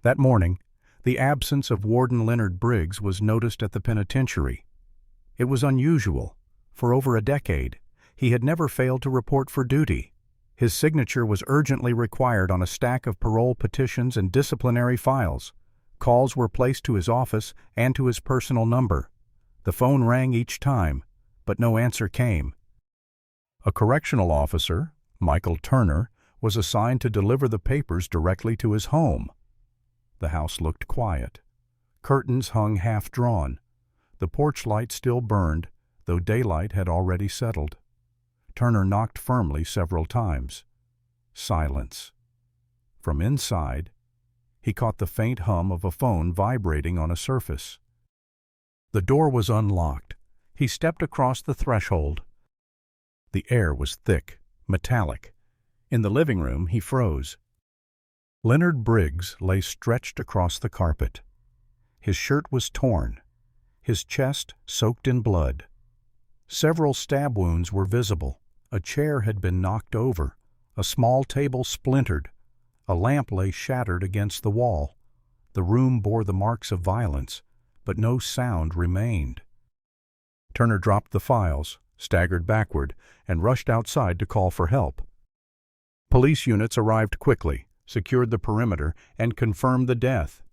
That morning, the absence of Warden Leonard Briggs was noticed at the penitentiary. It was unusual. For over a decade, he had never failed to report for duty. His signature was urgently required on a stack of parole petitions and disciplinary files. Calls were placed to his office and to his personal number. The phone rang each time, but no answer came. A correctional officer, Michael Turner, was assigned to deliver the papers directly to his home. The house looked quiet. Curtains hung half-drawn. The porch light still burned, though daylight had already settled. Turner knocked firmly several times. Silence. From inside, he caught the faint hum of a phone vibrating on a surface. The door was unlocked. He stepped across the threshold. The air was thick, metallic. In the living room, he froze. Leonard Briggs lay stretched across the carpet. His shirt was torn, his chest soaked in blood. Several stab wounds were visible. A chair had been knocked over, a small table splintered, a lamp lay shattered against the wall. The room bore the marks of violence, but no sound remained. Turner dropped the files, staggered backward, and rushed outside to call for help. Police units arrived quickly, secured the perimeter, and confirmed the death.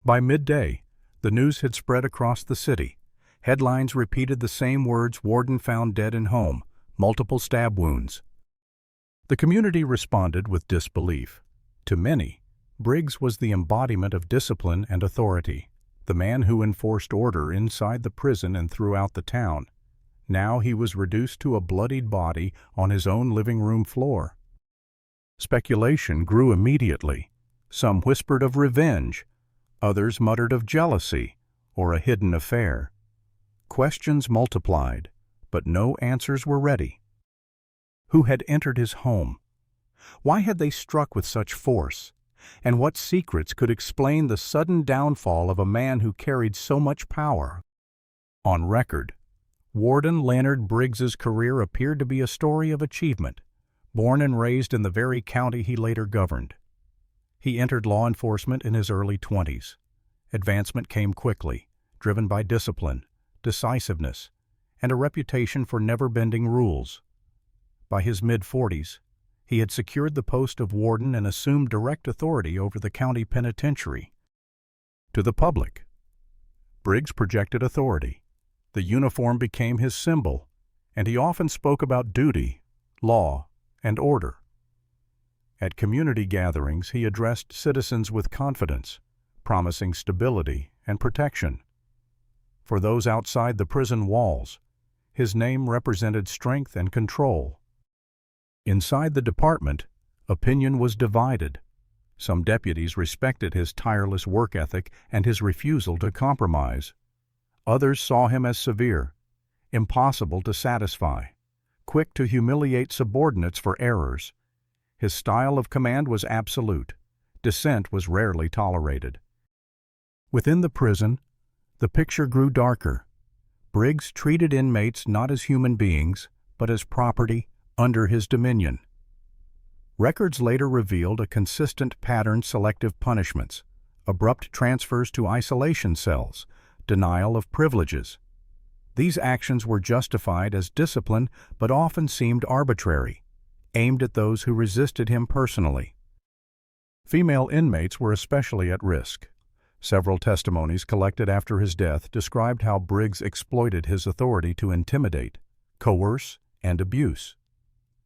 By midday, the news had spread across the city. Headlines repeated the same words: "Warden found dead in home, multiple stab wounds." The community responded with disbelief. To many, Briggs was the embodiment of discipline and authority, the man who enforced order inside the prison and throughout the town. Now he was reduced to a bloodied body on his own living room floor. Speculation grew immediately. Some whispered of revenge, others muttered of jealousy or a hidden affair. Questions multiplied, but no answers were ready. Who had entered his home? Why had they struck with such force? And what secrets could explain the sudden downfall of a man who carried so much power? On record, Warden Leonard Briggs's career appeared to be a story of achievement. Born and raised in the very county he later governed, he entered law enforcement in his early 20s. Advancement came quickly, driven by discipline, decisiveness, and a reputation for never bending rules. By his mid-40s, he had secured the post of warden and assumed direct authority over the county penitentiary. To the public, Briggs projected authority. The uniform became his symbol, and he often spoke about duty, law, and order. At community gatherings, he addressed citizens with confidence, promising stability and protection. For those outside the prison walls, his name represented strength and control. Inside the department, opinion was divided. Some deputies respected his tireless work ethic and his refusal to compromise. Others saw him as severe, impossible to satisfy, quick to humiliate subordinates for errors. His style of command was absolute. Dissent was rarely tolerated. Within the prison, the picture grew darker. Briggs treated inmates not as human beings, but as property under his dominion. Records later revealed a consistent pattern: selective punishments, abrupt transfers to isolation cells, denial of privileges. These actions were justified as discipline but often seemed arbitrary, aimed at those who resisted him personally. Female inmates were especially at risk. Several testimonies collected after his death described how Briggs exploited his authority to intimidate, coerce, and abuse.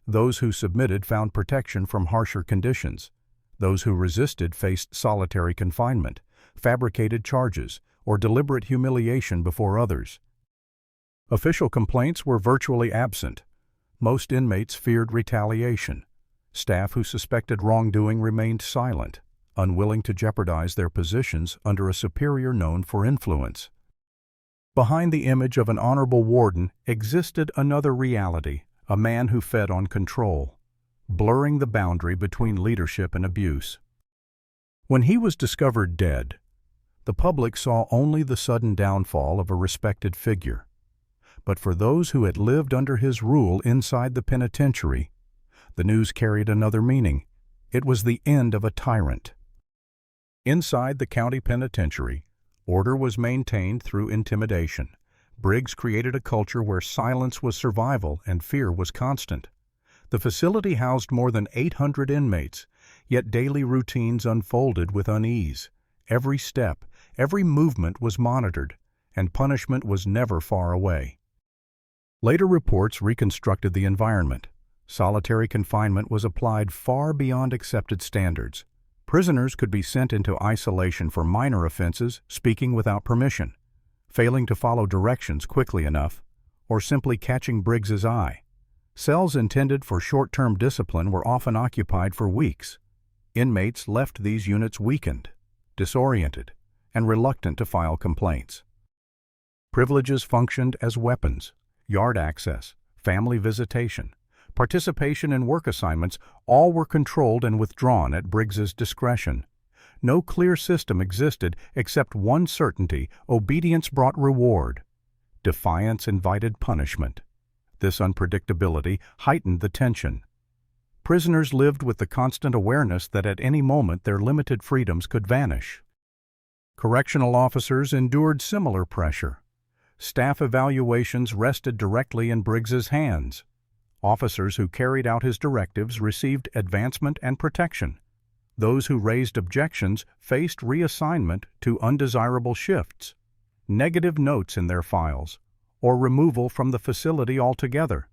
Those who submitted found protection from harsher conditions. Those who resisted faced solitary confinement, fabricated charges, or deliberate humiliation before others. Official complaints were virtually absent. Most inmates feared retaliation. Staff who suspected wrongdoing remained silent, unwilling to jeopardize their positions under a superior known for influence. Behind the image of an honorable warden existed another reality: a man who fed on control, blurring the boundary between leadership and abuse. When he was discovered dead, the public saw only the sudden downfall of a respected figure. But for those who had lived under his rule inside the penitentiary, the news carried another meaning. It was the end of a tyrant. Inside the county penitentiary, order was maintained through intimidation. Briggs created a culture where silence was survival and fear was constant. The facility housed more than 800 inmates, yet daily routines unfolded with unease. Every step, every movement was monitored, and punishment was never far away. Later reports reconstructed the environment. Solitary confinement was applied far beyond accepted standards. Prisoners could be sent into isolation for minor offenses, speaking without permission, failing to follow directions quickly enough, or simply catching Briggs's eye. Cells intended for short-term discipline were often occupied for weeks. Inmates left these units weakened, disoriented, and reluctant to file complaints. Privileges functioned as weapons. Yard access, family visitation, participation in work assignments, all were controlled and withdrawn at Briggs's discretion. No clear system existed except one certainty: obedience brought reward. Defiance invited punishment. This unpredictability heightened the tension. Prisoners lived with the constant awareness that at any moment their limited freedoms could vanish. Correctional officers endured similar pressure. Staff evaluations rested directly in Briggs's hands. Officers who carried out his directives received advancement and protection. Those who raised objections faced reassignment to undesirable shifts, negative notes in their files, or removal from the facility altogether.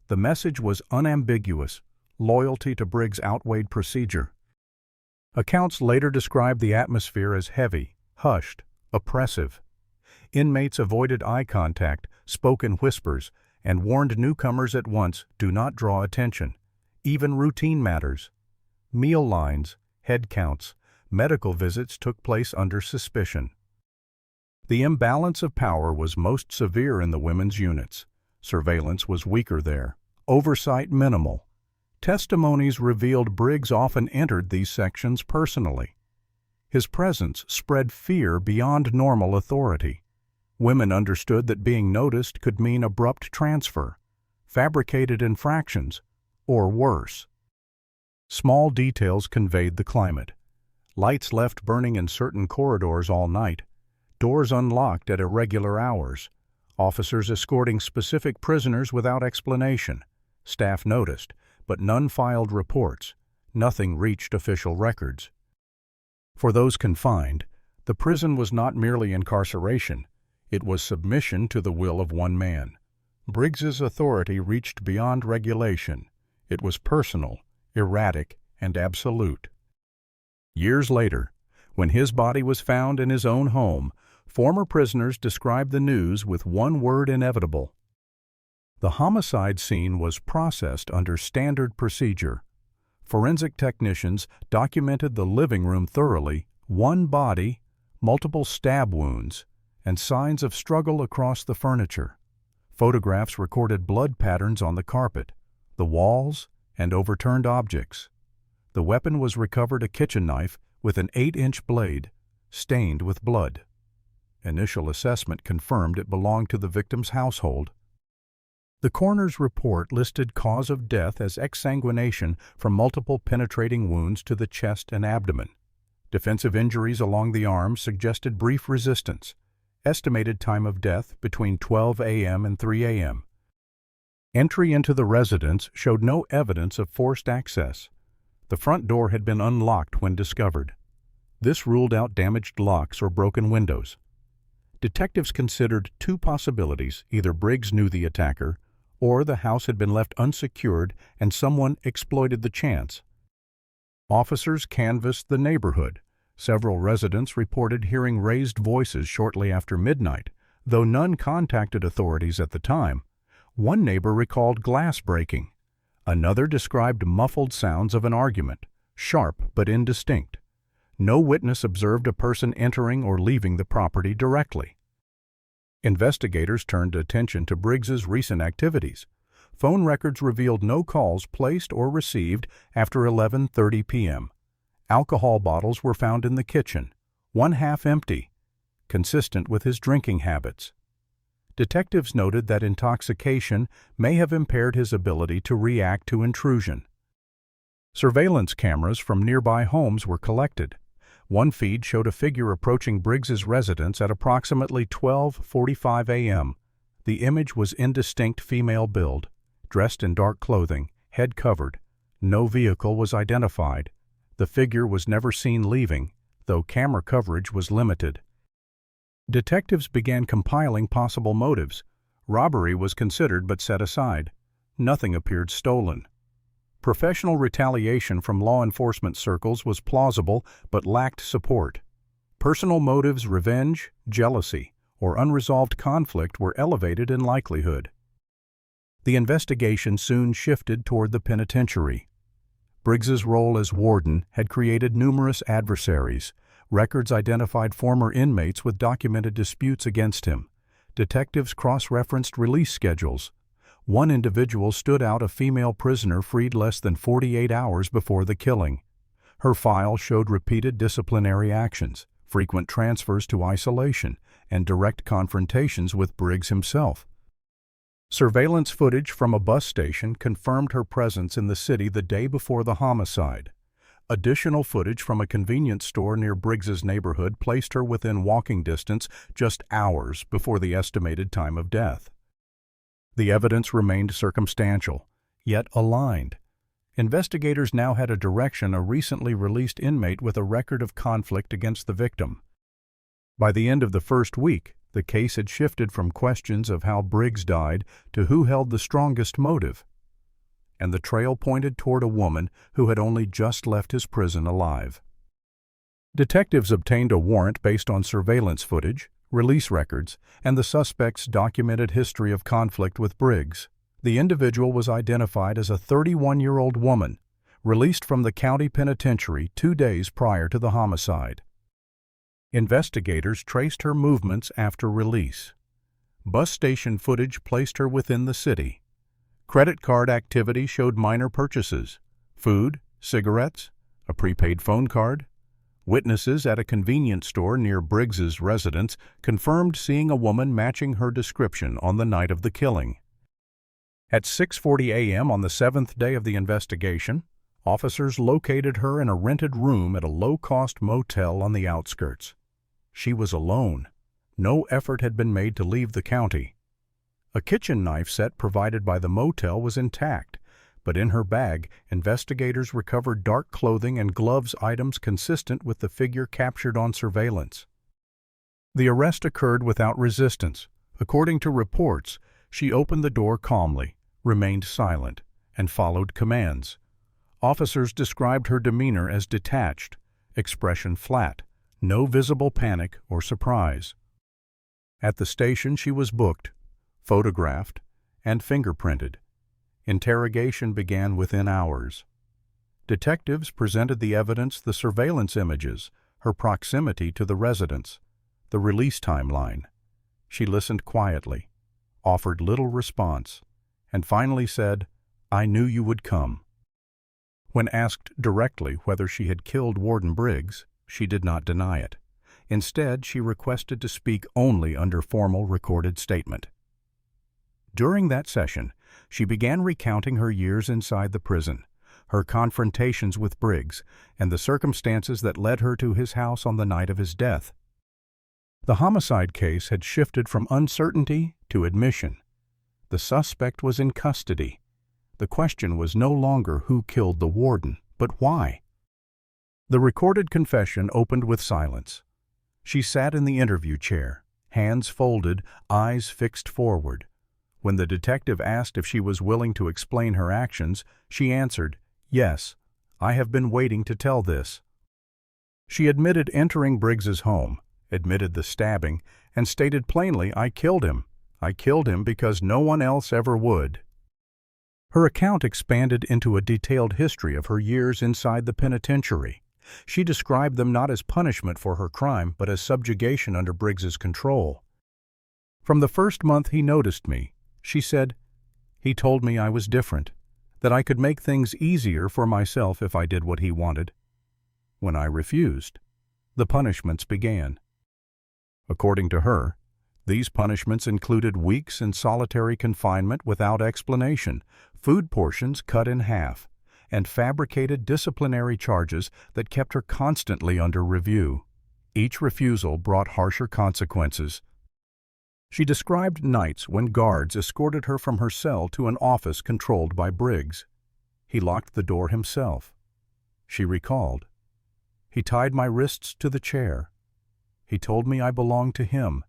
The message was unambiguous: loyalty to Briggs outweighed procedure. Accounts later described the atmosphere as heavy, hushed, oppressive. Inmates avoided eye contact, spoke in whispers, and warned newcomers at once, "Do not draw attention." Even routine matters, meal lines, head counts, medical visits took place under suspicion. The imbalance of power was most severe in the women's units. Surveillance was weaker there, oversight minimal. Testimonies revealed Briggs often entered these sections personally. His presence spread fear beyond normal authority. Women understood that being noticed could mean abrupt transfer, fabricated infractions, or worse. Small details conveyed the climate. Lights left burning in certain corridors all night, doors unlocked at irregular hours, officers escorting specific prisoners without explanation. Staff noticed, but none filed reports. Nothing reached official records. For those confined, the prison was not merely incarceration. It was submission to the will of one man. Briggs's authority reached beyond regulation. It was personal, erratic, and absolute. Years later, when his body was found in his own home, former prisoners described the news with one word: inevitable. The homicide scene was processed under standard procedure. Forensic technicians documented the living room thoroughly: one body, multiple stab wounds, and signs of struggle across the furniture. Photographs recorded blood patterns on the carpet, the walls, and overturned objects. The weapon was recovered: a kitchen knife with an 8-inch blade, stained with blood. Initial assessment confirmed it belonged to the victim's household. The coroner's report listed cause of death as exsanguination from multiple penetrating wounds to the chest and abdomen. Defensive injuries along the arms suggested brief resistance. Estimated time of death between 12 a.m. and 3 a.m. Entry into the residence showed no evidence of forced access. The front door had been unlocked when discovered. This ruled out damaged locks or broken windows. Detectives considered two possibilities: either Briggs knew the attacker, or the house had been left unsecured and someone exploited the chance. Officers canvassed the neighborhood. Several residents reported hearing raised voices shortly after midnight, though none contacted authorities at the time. One neighbor recalled glass breaking. Another described muffled sounds of an argument, sharp but indistinct. No witness observed a person entering or leaving the property directly. Investigators turned attention to Briggs's recent activities. Phone records revealed no calls placed or received after 11:30 p.m. Alcohol bottles were found in the kitchen, one half empty, consistent with his drinking habits. Detectives noted that intoxication may have impaired his ability to react to intrusion. Surveillance cameras from nearby homes were collected. One feed showed a figure approaching Briggs's residence at approximately 12:45 a.m. The image was indistinct female build, dressed in dark clothing, head covered. No vehicle was identified. The figure was never seen leaving, though camera coverage was limited. Detectives began compiling possible motives. Robbery was considered but set aside. Nothing appeared stolen. Professional retaliation from law enforcement circles was plausible but lacked support. Personal motives, revenge, jealousy, or unresolved conflict were elevated in likelihood. The investigation soon shifted toward the penitentiary. Briggs's role as warden had created numerous adversaries. Records identified former inmates with documented disputes against him. Detectives cross-referenced release schedules. One individual stood out, a female prisoner freed less than 48 hours before the killing. Her file showed repeated disciplinary actions, frequent transfers to isolation, and direct confrontations with Briggs himself. Surveillance footage from a bus station confirmed her presence in the city the day before the homicide. Additional footage from a convenience store near Briggs's neighborhood placed her within walking distance just hours before the estimated time of death. The evidence remained circumstantial, yet aligned. Investigators now had a direction: a recently released inmate with a record of conflict against the victim. By the end of the first week, the case had shifted from questions of how Briggs died to who held the strongest motive. And the trail pointed toward a woman who had only just left his prison alive. Detectives obtained a warrant based on surveillance footage, release records, and the suspect's documented history of conflict with Briggs. The individual was identified as a 31-year-old woman, released from the county penitentiary 2 days prior to the homicide. Investigators traced her movements after release. Bus station footage placed her within the city. Credit card activity showed minor purchases: food, cigarettes, a prepaid phone card. Witnesses at a convenience store near Briggs's residence confirmed seeing a woman matching her description on the night of the killing. At 6:40 a.m. on the 7th day of the investigation, officers located her in a rented room at a low-cost motel on the outskirts. She was alone. No effort had been made to leave the county. A kitchen knife set provided by the motel was intact, but in her bag, investigators recovered dark clothing and gloves, items consistent with the figure captured on surveillance. The arrest occurred without resistance. According to reports, she opened the door calmly, remained silent, and followed commands. Officers described her demeanor as detached, expression flat, no visible panic or surprise. At the station, she was booked, photographed, and fingerprinted. Interrogation began within hours. Detectives presented the evidence: the surveillance images, her proximity to the residence, the release timeline. She listened quietly, offered little response, and finally said, "I knew you would come." When asked directly whether she had killed Warden Briggs, she did not deny it. Instead, she requested to speak only under formal recorded statement. During that session, she began recounting her years inside the prison, her confrontations with Briggs, and the circumstances that led her to his house on the night of his death. The homicide case had shifted from uncertainty to admission. The suspect was in custody. The question was no longer who killed the warden, but why. The recorded confession opened with silence. She sat in the interview chair, hands folded, eyes fixed forward. When the detective asked if she was willing to explain her actions, she answered, "Yes, I have been waiting to tell this." She admitted entering Briggs's home, admitted the stabbing, and stated plainly, "I killed him. I killed him because no one else ever would." Her account expanded into a detailed history of her years inside the penitentiary. She described them not as punishment for her crime, but as subjugation under Briggs's control. "From the first month he noticed me," she said. "He told me I was different, that I could make things easier for myself if I did what he wanted. When I refused, the punishments began." According to her, these punishments included weeks in solitary confinement without explanation, food portions cut in half, and fabricated disciplinary charges that kept her constantly under review. Each refusal brought harsher consequences. She described nights when guards escorted her from her cell to an office controlled by Briggs. He locked the door himself. She recalled, "He tied my wrists to the chair. He told me I belonged to him,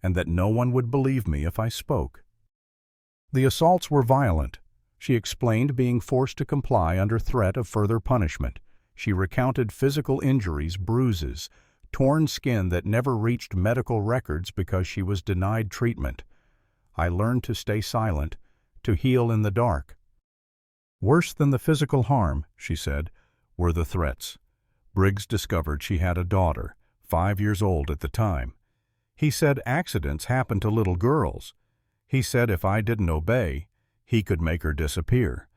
and that no one would believe me if I spoke." The assaults were violent. She explained being forced to comply under threat of further punishment. She recounted physical injuries, bruises, torn skin that never reached medical records because she was denied treatment. "I learned to stay silent, to heal in the dark." Worse than the physical harm, she said, were the threats. Briggs discovered she had a daughter, 5 years old at the time. He said accidents happen to little girls. He said if I didn't obey, he could make her disappear.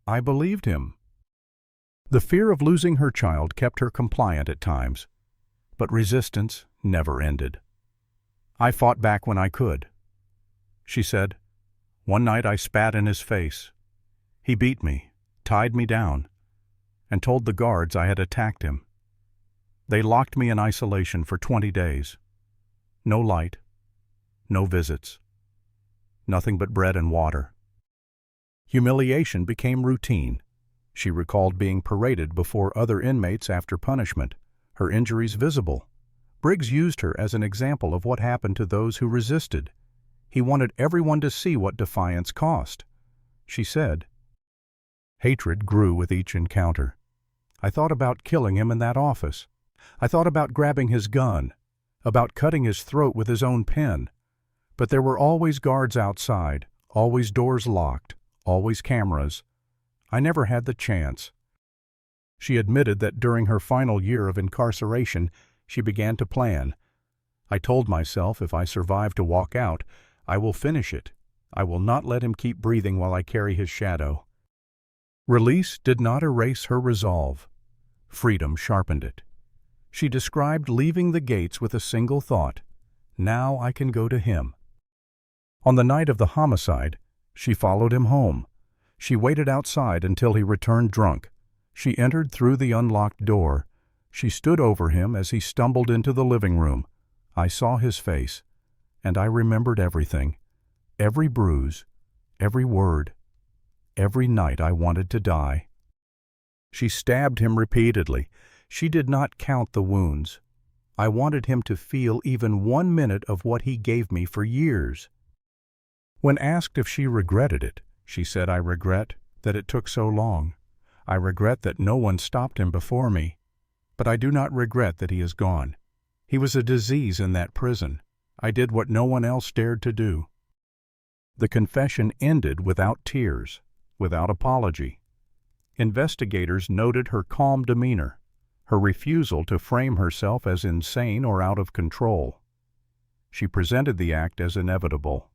I believed him. The fear of losing her child kept her compliant at times, but resistance never ended. "I fought back when I could." She said, "One night I spat in his face. He beat me, tied me down, and told the guards I had attacked him. They locked me in isolation for 20 days. No light, no visits, nothing but bread and water." Humiliation became routine. She recalled being paraded before other inmates after punishment, her injuries visible. Briggs used her as an example of what happened to those who resisted. He wanted everyone to see what defiance cost. She said, "Hatred grew with each encounter. I thought about killing him in that office. I thought about grabbing his gun, about cutting his throat with his own pen. But there were always guards outside, always doors locked, always cameras. I never had the chance." She admitted that during her final year of incarceration, she began to plan. "I told myself if I survive to walk out, I will finish it. I will not let him keep breathing while I carry his shadow." Release did not erase her resolve. Freedom sharpened it. She described leaving the gates with a single thought: "Now I can go to him." On the night of the homicide, she followed him home. She waited outside until he returned drunk. She entered through the unlocked door. She stood over him as he stumbled into the living room. I saw his face, and I remembered everything. Every bruise, every word, every night I wanted to die. She stabbed him repeatedly. She did not count the wounds. I wanted him to feel even 1 minute of what he gave me for years. When asked if she regretted it, she said, "I regret that it took so long. I regret that no one stopped him before me. But I do not regret that he is gone. He was a disease in that prison. I did what no one else dared to do." The confession ended without tears, without apology. Investigators noted her calm demeanor, her refusal to frame herself as insane or out of control. She presented the act as inevitable,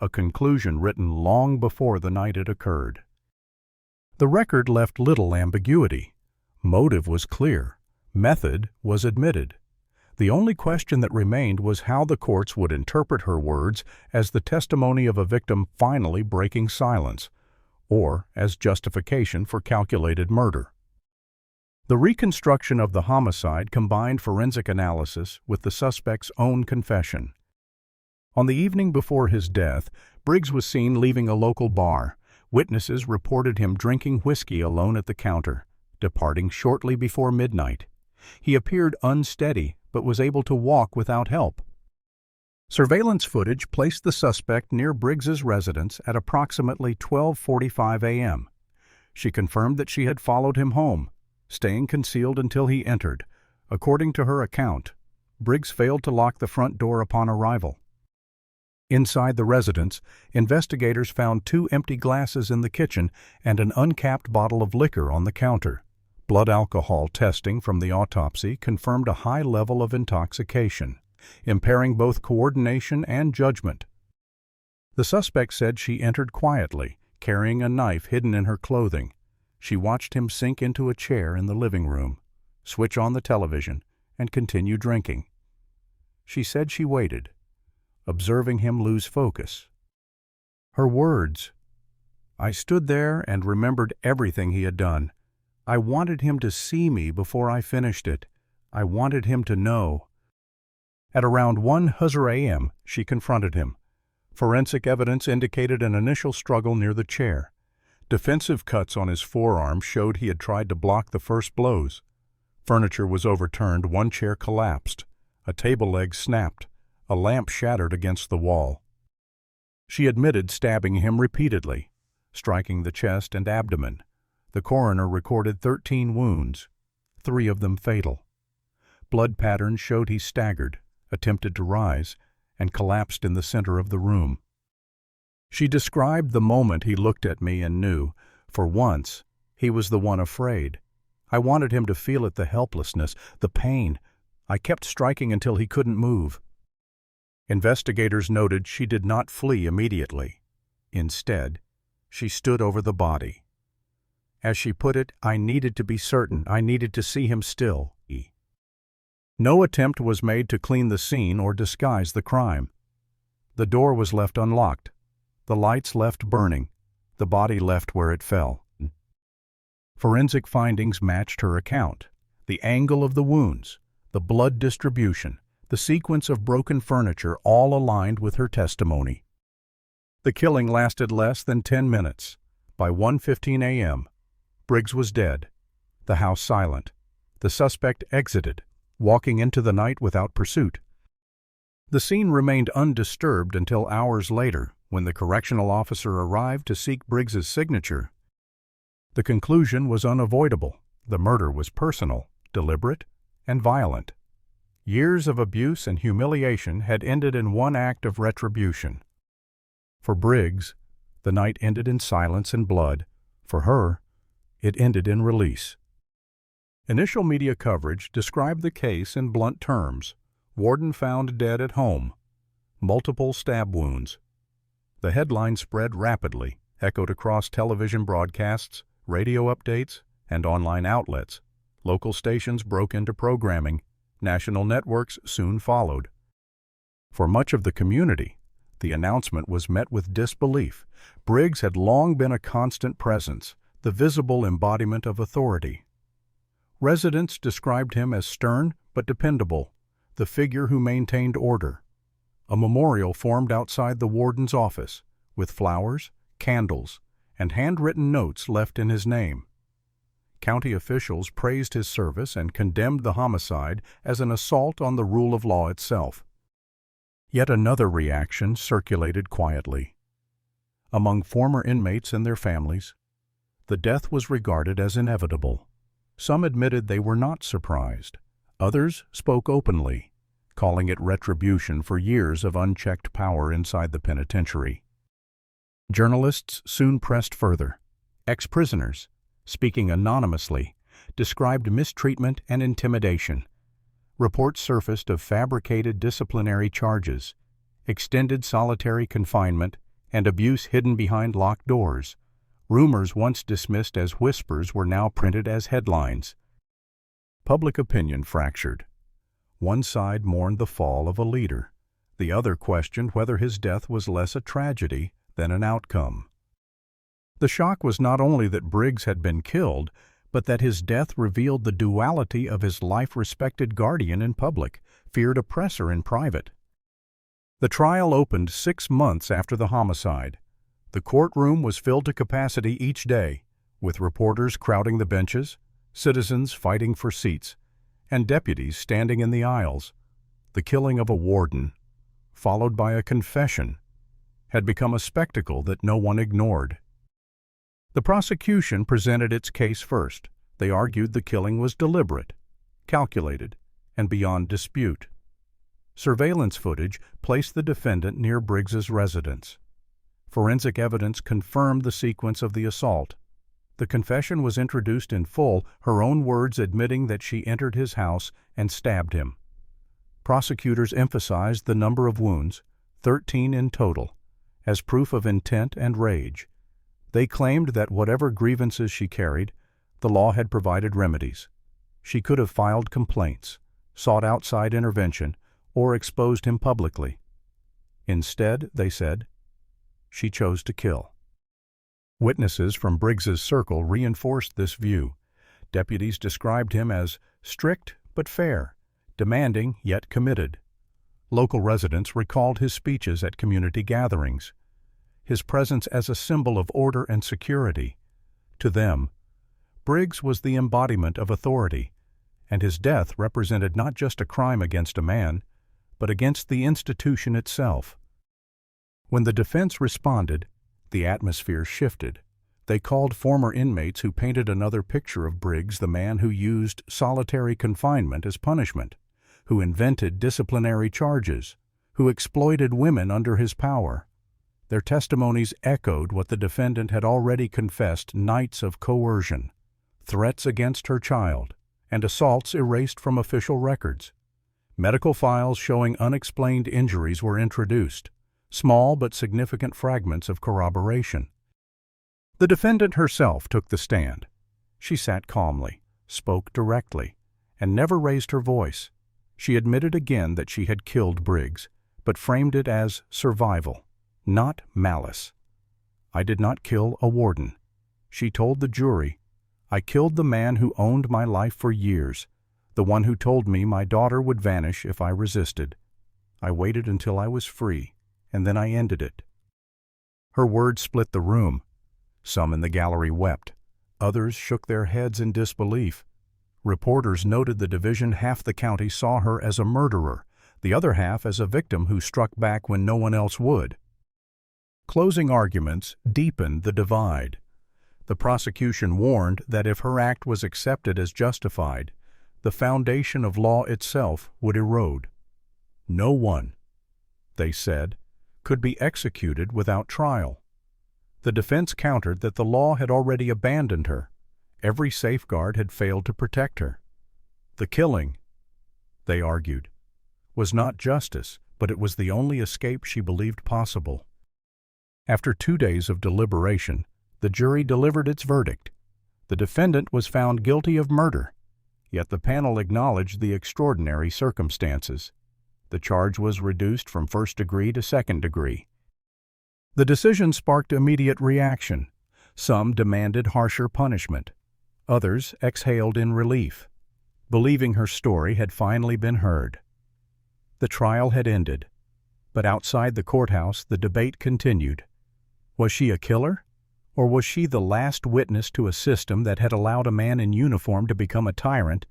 a conclusion written long before the night it occurred. The record left little ambiguity. Motive was clear. Method was admitted. The only question that remained was how the courts would interpret her words as the testimony of a victim finally breaking silence, or as justification for calculated murder. The reconstruction of the homicide combined forensic analysis with the suspect's own confession. On the evening before his death, Briggs was seen leaving a local bar. Witnesses reported him drinking whiskey alone at the counter, departing shortly before midnight. He appeared unsteady, but was able to walk without help. Surveillance footage placed the suspect near Briggs's residence at approximately 12:45 a.m. She confirmed that she had followed him home, staying concealed until he entered. According to her account, Briggs failed to lock the front door upon arrival. Inside the residence, investigators found 2 empty glasses in the kitchen and an uncapped bottle of liquor on the counter. Blood alcohol testing from the autopsy confirmed a high level of intoxication, impairing both coordination and judgment. The suspect said she entered quietly, carrying a knife hidden in her clothing. She watched him sink into a chair in the living room, switch on the television, and continue drinking. She said she waited, observing him lose focus. Her words, I stood there and remembered everything he had done. I wanted him to see me before I finished it. I wanted him to know. At around 1:00 a.m., she confronted him. Forensic evidence indicated an initial struggle near the chair. Defensive cuts on his forearm showed he had tried to block the first blows. Furniture was overturned, one chair collapsed, a table leg snapped, a lamp shattered against the wall. She admitted stabbing him repeatedly, striking the chest and abdomen. The coroner recorded 13 wounds, 3 of them fatal. Blood patterns showed he staggered, attempted to rise, and collapsed in the center of the room. She described the moment he looked at me and knew, for once, he was the one afraid. I wanted him to feel it, the helplessness, the pain. I kept striking until he couldn't move. Investigators noted she did not flee immediately. Instead, she stood over the body. As she put it, I needed to be certain. I needed to see him still. No attempt was made to clean the scene or disguise the crime. The door was left unlocked. The lights left burning. The body left where it fell. Forensic findings matched her account. The angle of the wounds, the blood distribution, the sequence of broken furniture all aligned with her testimony. The killing lasted less than 10 minutes. By 1:15 a.m., Briggs was dead, the house silent. The suspect exited, walking into the night without pursuit. The scene remained undisturbed until hours later, when the correctional officer arrived to seek Briggs's signature. The conclusion was unavoidable. The murder was personal, deliberate, and violent. Years of abuse and humiliation had ended in one act of retribution. For Briggs, the night ended in silence and blood. For her, it ended in release. Initial media coverage described the case in blunt terms. Warden found dead at home. Multiple stab wounds. The headline spread rapidly, echoed across television broadcasts, radio updates, and online outlets. Local stations broke into programming. National networks soon followed. For much of the community, the announcement was met with disbelief. Briggs had long been a constant presence, the visible embodiment of authority. Residents described him as stern but dependable, the figure who maintained order. A memorial formed outside the warden's office, with flowers, candles, and handwritten notes left in his name. County officials praised his service and condemned the homicide as an assault on the rule of law itself. Yet another reaction circulated quietly. Among former inmates and their families, the death was regarded as inevitable. Some admitted they were not surprised. Others spoke openly, calling it retribution for years of unchecked power inside the penitentiary. Journalists soon pressed further. Ex-prisoners, speaking anonymously, described mistreatment and intimidation. Reports surfaced of fabricated disciplinary charges, extended solitary confinement, and abuse hidden behind locked doors. Rumors once dismissed as whispers were now printed as headlines. Public opinion fractured. One side mourned the fall of a leader. The other questioned whether his death was less a tragedy than an outcome. The shock was not only that Briggs had been killed, but that his death revealed the duality of his life-respected guardian in public, feared oppressor in private. The trial opened 6 months after the homicide. The courtroom was filled to capacity each day, with reporters crowding the benches, citizens fighting for seats, and deputies standing in the aisles. The killing of a warden, followed by a confession, had become a spectacle that no one ignored. The prosecution presented its case first. They argued the killing was deliberate, calculated, and beyond dispute. Surveillance footage placed the defendant near Briggs's residence. Forensic evidence confirmed the sequence of the assault. The confession was introduced in full, her own words admitting that she entered his house and stabbed him. Prosecutors emphasized the number of wounds, 13 in total, as proof of intent and rage. They claimed that whatever grievances she carried, the law had provided remedies. She could have filed complaints, sought outside intervention, or exposed him publicly. Instead, they said, she chose to kill. Witnesses from Briggs's circle reinforced this view. Deputies described him as strict but fair, demanding yet committed. Local residents recalled his speeches at community gatherings, his presence as a symbol of order and security. To them, Briggs was the embodiment of authority, and his death represented not just a crime against a man, but against the institution itself. When the defense responded, the atmosphere shifted. They called former inmates who painted another picture of Briggs, the man who used solitary confinement as punishment, who invented disciplinary charges, who exploited women under his power. Their testimonies echoed what the defendant had already confessed: nights of coercion, threats against her child, and assaults erased from official records. Medical files showing unexplained injuries were introduced, small but significant fragments of corroboration. The defendant herself took the stand. She sat calmly, spoke directly, and never raised her voice. She admitted again that she had killed Briggs, but framed it as survival, not malice. "I did not kill a warden," she told the jury. "I killed the man who owned my life for years, the one who told me my daughter would vanish if I resisted. I waited until I was free, and then I ended it." Her words split the room. Some in the gallery wept. Others shook their heads in disbelief. Reporters noted the division: half the county saw her as a murderer, the other half as a victim who struck back when no one else would. Closing arguments deepened the divide. The prosecution warned that if her act was accepted as justified, the foundation of law itself would erode. No one, they said, could be executed without trial. The defense countered that the law had already abandoned her. Every safeguard had failed to protect her. The killing, they argued, was not justice, but it was the only escape she believed possible. After 2 days of deliberation, the jury delivered its verdict. The defendant was found guilty of murder, yet the panel acknowledged the extraordinary circumstances. The charge was reduced from first degree to second degree. The decision sparked immediate reaction. Some demanded harsher punishment. Others exhaled in relief, believing her story had finally been heard. The trial had ended, but outside the courthouse the debate continued. Was she a killer? Or was she the last witness to a system that had allowed a man in uniform to become a tyrant?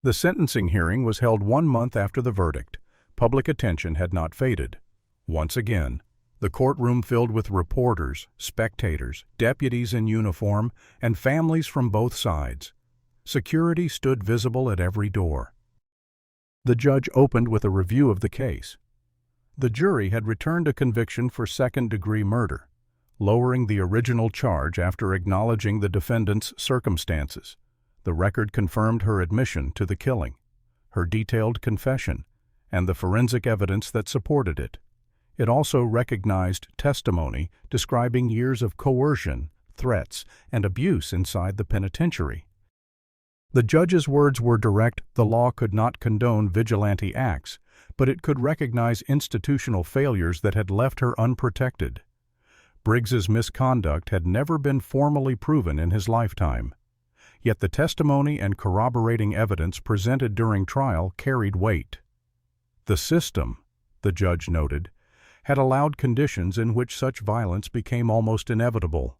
The sentencing hearing was held 1 month after the verdict. Public attention had not faded. Once again, the courtroom filled with reporters, spectators, deputies in uniform, and families from both sides. Security stood visible at every door. The judge opened with a review of the case. The jury had returned a conviction for second-degree murder, lowering the original charge after acknowledging the defendant's circumstances. The record confirmed her admission to the killing, her detailed confession, and the forensic evidence that supported it. It also recognized testimony describing years of coercion, threats, and abuse inside the penitentiary. The judge's words were direct: the law could not condone vigilante acts, but it could recognize institutional failures that had left her unprotected. Briggs's misconduct had never been formally proven in his lifetime. Yet the testimony and corroborating evidence presented during trial carried weight. The system, the judge noted, had allowed conditions in which such violence became almost inevitable.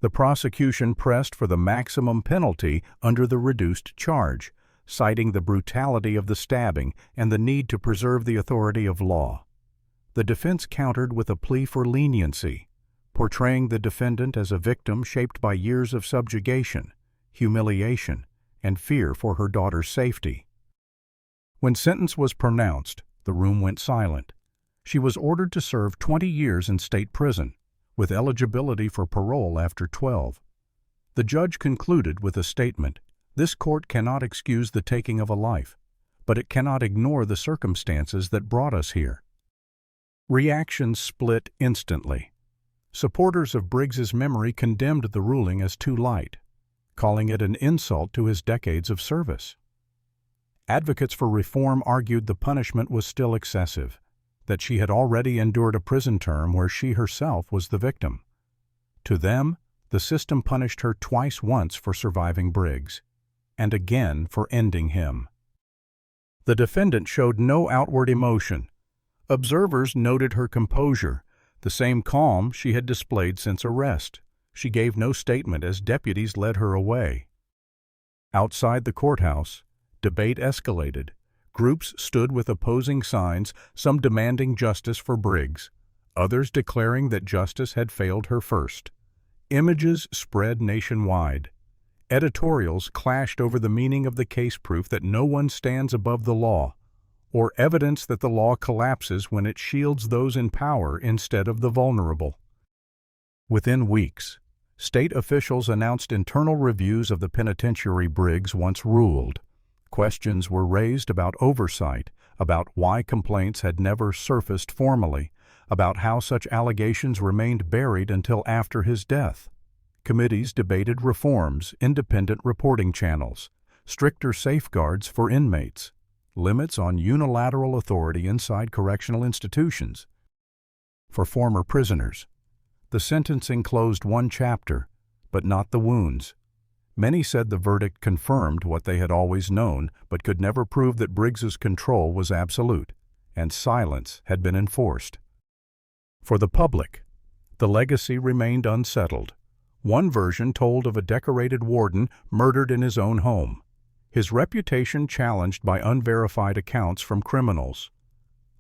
The prosecution pressed for the maximum penalty under the reduced charge, citing the brutality of the stabbing and the need to preserve the authority of law. The defense countered with a plea for leniency, portraying the defendant as a victim shaped by years of subjugation, humiliation, and fear for her daughter's safety. When sentence was pronounced, the room went silent. She was ordered to serve 20 years in state prison, with eligibility for parole after 12. The judge concluded with a statement: "This court cannot excuse the taking of a life, but it cannot ignore the circumstances that brought us here." Reactions split instantly. Supporters of Briggs's memory condemned the ruling as too light, calling it an insult to his decades of service. Advocates for reform argued the punishment was still excessive, that she had already endured a prison term where she herself was the victim. To them, the system punished her twice, once for surviving Briggs, and again for ending him. The defendant showed no outward emotion. Observers noted her composure, the same calm she had displayed since arrest. She gave no statement as deputies led her away. Outside the courthouse, debate escalated. Groups stood with opposing signs, some demanding justice for Briggs, others declaring that justice had failed her first. Images spread nationwide. Editorials clashed over the meaning of the case, proof that no one stands above the law, or evidence that the law collapses when it shields those in power instead of the vulnerable. Within weeks, state officials announced internal reviews of the penitentiary Briggs once ruled. Questions were raised about oversight, about why complaints had never surfaced formally, about how such allegations remained buried until after his death. Committees debated reforms, independent reporting channels, stricter safeguards for inmates, limits on unilateral authority inside correctional institutions. For former prisoners, the sentencing closed one chapter, but not the wounds. Many said the verdict confirmed what they had always known, but could never prove that Briggs's control was absolute, and silence had been enforced. For the public, the legacy remained unsettled. One version told of a decorated warden murdered in his own home, his reputation challenged by unverified accounts from criminals.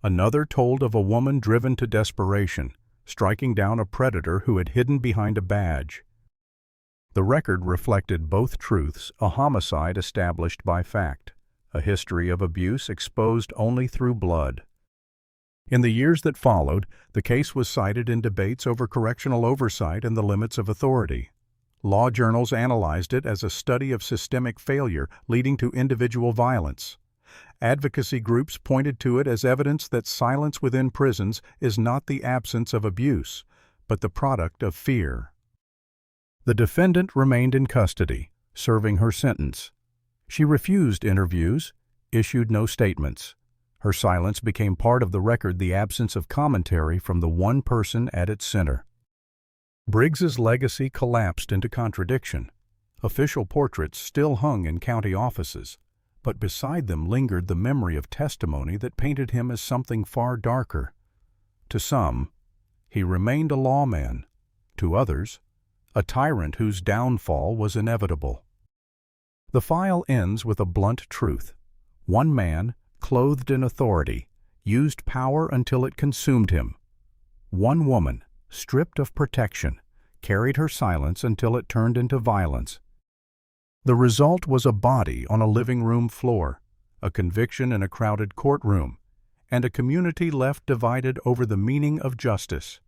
Another told of a woman driven to desperation, striking down a predator who had hidden behind a badge. The record reflected both truths: a homicide established by fact, a history of abuse exposed only through blood. In the years that followed, the case was cited in debates over correctional oversight and the limits of authority. Law journals analyzed it as a study of systemic failure leading to individual violence. Advocacy groups pointed to it as evidence that silence within prisons is not the absence of abuse, but the product of fear. The defendant remained in custody, serving her sentence. She refused interviews, issued no statements. Her silence became part of the record, the absence of commentary from the one person at its center. Briggs's legacy collapsed into contradiction. Official portraits still hung in county offices, but beside them lingered the memory of testimony that painted him as something far darker. To some, he remained a lawman. To others, a tyrant whose downfall was inevitable. The file ends with a blunt truth. One man, clothed in authority, used power until it consumed him. One woman, stripped of protection, carried her silence until it turned into violence. The result was a body on a living room floor, a conviction in a crowded courtroom, and a community left divided over the meaning of justice.